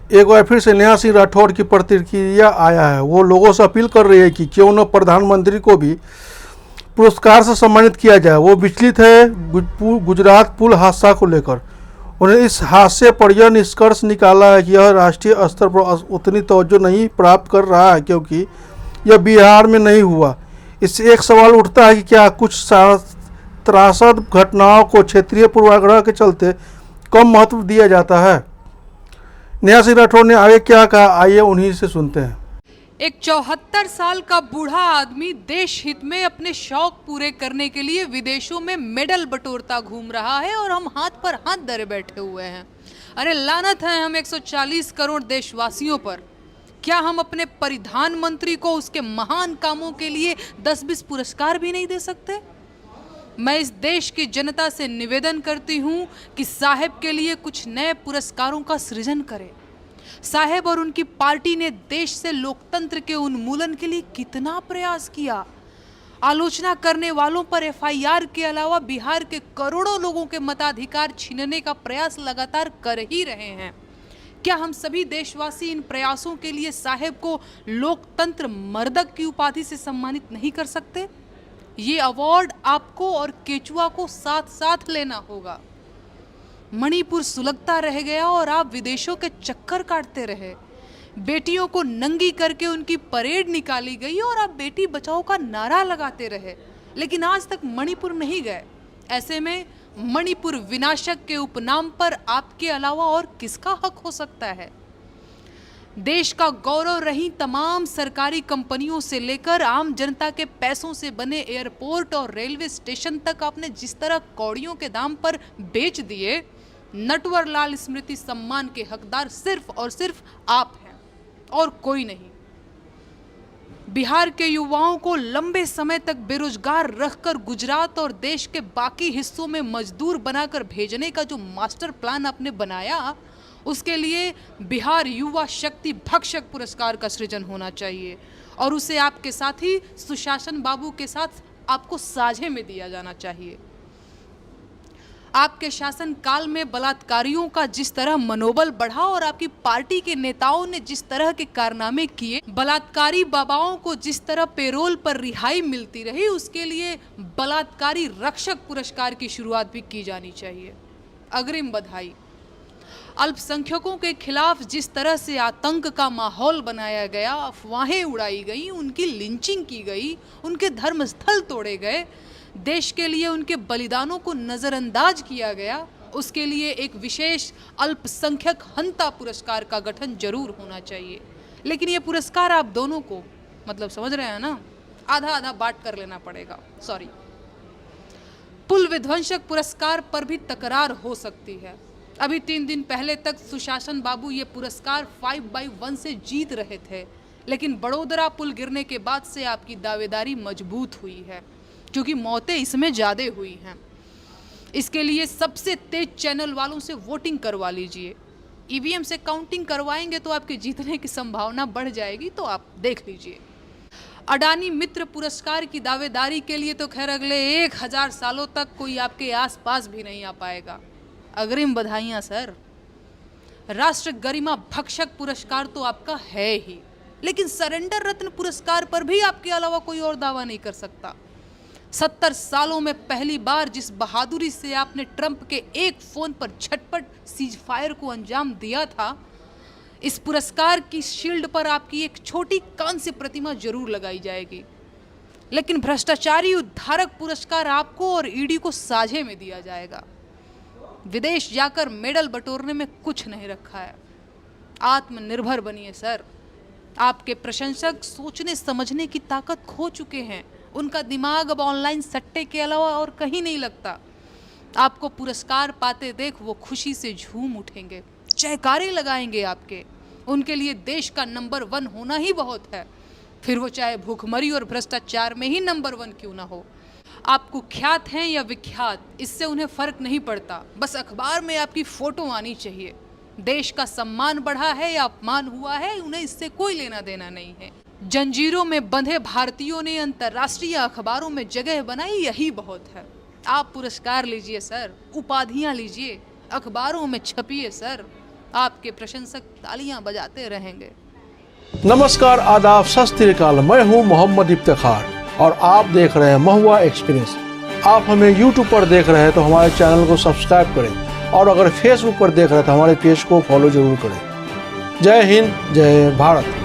एक बार फिर से नेहा सिंह राठौड़ की प्रतिक्रिया आया है। वो लोगों से अपील कर रही है कि क्यों न प्रधानमंत्री को भी पुरस्कार से सम्मानित किया जाए। वो विचलित है गुजरात पुल हादसा को लेकर। उन्होंने इस हादसे पर यह निष्कर्ष निकाला है कि यह राष्ट्रीय स्तर पर उतनी तवज्जो नहीं प्राप्त कर रहा है क्योंकि यह बिहार में नहीं हुआ। इससे एक सवाल उठता है कि क्या कुछ त्रासद घटनाओं को क्षेत्रीय पूर्वाग्रह के चलते कम महत्व दिया जाता है। नेहा सिंह राठौड़ ने आगे क्या कहा, आइए उन्हीं से सुनते हैं। एक 74 साल का बूढ़ा आदमी देश हित में अपने शौक पूरे करने के लिए विदेशों में मेडल बटोरता घूम रहा है और हम हाथ पर हाथ धरे बैठे हुए हैं। अरे लानत है हम 140 करोड़ देशवासियों पर। क्या हम अपने परिधान मंत्री को उसके महान कामों के लिए 10-20 पुरस्कार भी नहीं दे सकते? मैं इस देश की जनता से निवेदन करती हूं कि साहब के लिए कुछ नए पुरस्कारों का सृजन करें। साहब और उनकी पार्टी ने देश से लोकतंत्र के उन्मूलन के लिए कितना प्रयास किया। आलोचना करने वालों पर एफआईआर के अलावा बिहार के करोड़ों लोगों के मताधिकार छीनने का प्रयास लगातार कर ही रहे हैं। क्या हम सभी देशवासी इन प्रयासों के लिए साहब को लोकतंत्र मर्दक की उपाधि से सम्मानित नहीं कर सकते? ये अवार्ड आपको और केचुआ को साथ साथ लेना होगा। मणिपुर सुलगता रह गया और आप विदेशों के चक्कर काटते रहे। बेटियों को नंगी करके उनकी परेड निकाली गई और आप बेटी बचाओ का नारा लगाते रहे, लेकिन आज तक मणिपुर नहीं गए। ऐसे में मणिपुर विनाशक के उपनाम पर आपके अलावा और किसका हक हो सकता है? देश का गौरव रही तमाम सरकारी कंपनियों से लेकर आम जनता के पैसों से बने एयरपोर्ट और रेलवे स्टेशन तक आपने जिस तरह कौड़ियों के दाम पर बेच दिए, नटवर लाल स्मृति सम्मान के हकदार सिर्फ और सिर्फ आप हैं और कोई नहीं। बिहार के युवाओं को लंबे समय तक बेरोजगार रखकर गुजरात और देश के बाकी हिस्सों में मजदूर बनाकर भेजने का जो मास्टर प्लान आपने बनाया, उसके लिए बिहार युवा शक्ति भक्षक पुरस्कार का सृजन होना चाहिए और उसे आपके साथी सुशासन बाबू के साथ आपको साझे में दिया जाना चाहिए। आपके शासन काल में बलात्कारियों का जिस तरह मनोबल बढ़ा और आपकी पार्टी के नेताओं ने जिस तरह के कारनामे किए, बलात्कारी बाबाओं को जिस तरह पेरोल पर रिहाई मिलती रही, उसके लिए बलात्कारी रक्षक पुरस्कार की शुरुआत भी की जानी चाहिए। अग्रिम बधाई। अल्पसंख्यकों के खिलाफ जिस तरह से आतंक का माहौल बनाया गया, अफवाहें उड़ाई गई, उनकी लिंचिंग की गई, उनके धर्मस्थल तोड़े गए, देश के लिए उनके बलिदानों को नजरअंदाज किया गया, उसके लिए एक विशेष अल्पसंख्यक हंता पुरस्कार का गठन जरूर होना चाहिए। लेकिन ये पुरस्कार आप दोनों को, मतलब समझ रहे हैं ना, आधा आधा बांट कर लेना पड़ेगा। सॉरी, पुल विध्वंसक पुरस्कार पर भी तकरार हो सकती है। अभी 3 दिन पहले तक सुशासन बाबू ये पुरस्कार 5/1 से जीत रहे थे, लेकिन बड़ोदरा पुल गिरने के बाद से आपकी दावेदारी मजबूत हुई है, क्योंकि मौतें इसमें ज़्यादा हुई हैं। इसके लिए सबसे तेज चैनल वालों से वोटिंग करवा लीजिए। ईवीएम से काउंटिंग करवाएंगे तो आपके जीतने की संभावना बढ़ जाएगी, तो आप देख लीजिए। अडानी मित्र पुरस्कार की दावेदारी के लिए तो खैर अगले 1000 सालों तक कोई आपके आसपास भी नहीं आ पाएगा। अग्रिम बधाइयाँ सर। राष्ट्र गरिमा भक्षक पुरस्कार तो आपका है ही, लेकिन सरेंडर रत्न पुरस्कार पर भी आपके अलावा कोई और दावा नहीं कर सकता। 70 सालों में पहली बार जिस बहादुरी से आपने ट्रंप के एक फोन पर झटपट सीज फायर को अंजाम दिया था, इस पुरस्कार की शील्ड पर आपकी एक छोटी कांस्य प्रतिमा जरूर लगाई जाएगी। लेकिन भ्रष्टाचारी उद्धारक पुरस्कार आपको और ईडी को साझे में दिया जाएगा। विदेश जाकर मेडल बटोरने में कुछ नहीं रखा है। आत्मनिर्भर बनिए सर। आपके प्रशंसक सोचने समझने की ताकत खो चुके हैं। उनका दिमाग अब ऑनलाइन सट्टे के अलावा और कहीं नहीं लगता। आपको पुरस्कार पाते देख वो खुशी से झूम उठेंगे, जयकारे लगाएंगे आपके। उनके लिए देश का नंबर 1 होना ही बहुत है, फिर वो चाहे भूखमरी और भ्रष्टाचार में ही नंबर 1 क्यों ना हो। आप कुख्यात हैं या विख्यात, इससे उन्हें फर्क नहीं पड़ता। बस अखबार में आपकी फोटो आनी चाहिए। देश का सम्मान बढ़ा है या अपमान हुआ है, उन्हें इससे कोई लेना देना नहीं है। जंजीरों में बंधे भारतीयों ने अंतर्राष्ट्रीय अखबारों में जगह बनाई, यही बहुत है। आप पुरस्कार लीजिए सर, उपाधियां लीजिए, अखबारों में छपिए सर। आपके प्रशंसक तालियां बजाते रहेंगे। नमस्कार, आदाब, सत श्री अकाल। मैं हूं मोहम्मद इफ्तिखार और आप देख रहे हैं महुआ एक्सपीरियंस। आप हमें YouTube पर देख रहे हैं तो हमारे चैनल को सब्सक्राइब करें और अगर Facebook पर देख रहे हैं तो हमारे पेज को फॉलो जरूर करें। जय हिंद, जय भारत।